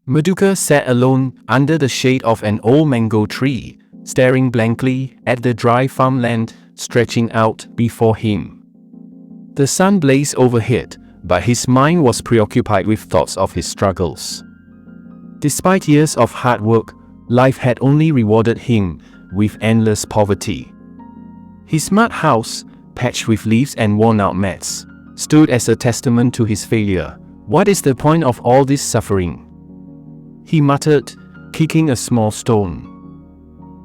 Maduka sat alone under the shade of an old mango tree, staring blankly at the dry farmland stretching out before him. The sun blazed overhead, but his mind was preoccupied with thoughts of his struggles. Despite years of hard work, life had only rewarded him with endless poverty. His mud house, patched with leaves and worn-out mats, stood as a testament to his failure. "What is the point of all this suffering?" he muttered, kicking a small stone.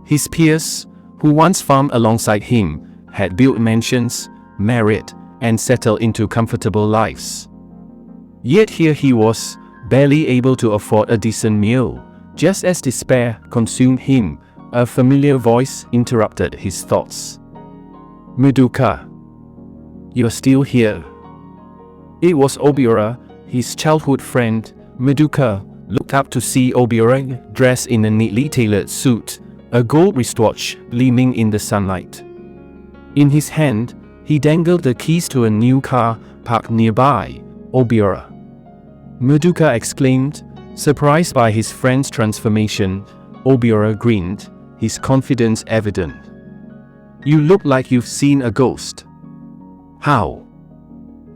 His peers, who once farmed alongside him, had built mansions, married, and settled into comfortable lives. Yet here he was, barely able to afford a decent meal. Just as despair consumed him, a familiar voice interrupted his thoughts. "Maduka, you're still here." It was Obiora, his childhood friend. Maduka looked up to see Obiora dressed in a neatly tailored suit, a gold wristwatch gleaming in the sunlight. In his hand, he dangled the keys to a new car parked nearby. "Obiora!" Maduka exclaimed, surprised by his friend's transformation. Obiora grinned, his confidence evident. "You look like you've seen a ghost." How?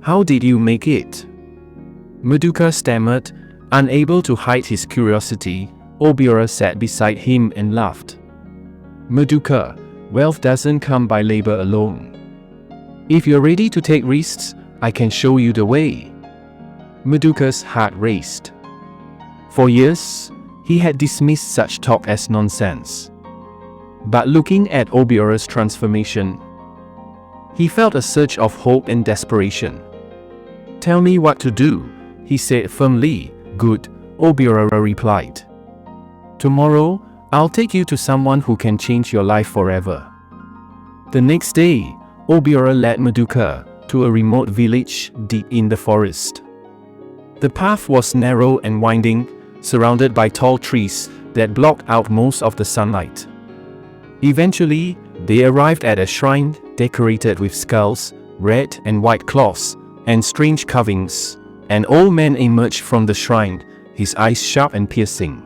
How did you make it?" Maduka stammered, unable to hide his curiosity. Obiora sat beside him and laughed. "Maduka, wealth doesn't come by labor alone. If you're ready to take risks, I can show you the way." Maduka's heart raced. For years, he had dismissed such talk as nonsense. But looking at Obiora's transformation, he felt a surge of hope and desperation. "Tell me what to do," he said firmly. "Good," Obiora replied. "Tomorrow, I'll take you to someone who can change your life forever." The next day, Obiora led Maduka to a remote village deep in the forest. The path was narrow and winding, surrounded by tall trees that blocked out most of the sunlight. Eventually, they arrived at a shrine decorated with skulls, red and white cloths, and strange carvings. An old man emerged from the shrine, his eyes sharp and piercing.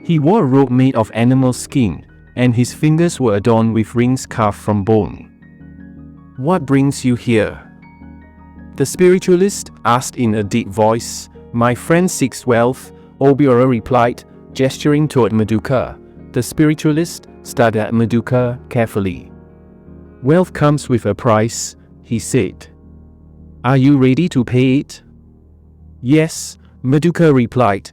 He wore a robe made of animal skin, and his fingers were adorned with rings carved from bone. "What brings you here?" the spiritualist asked in a deep voice. "My friend seeks wealth," Obiora replied, gesturing toward Maduka. The spiritualist stared at Maduka carefully. "Wealth comes with a price," he said. "Are you ready to pay it?" "Yes," Maduka replied,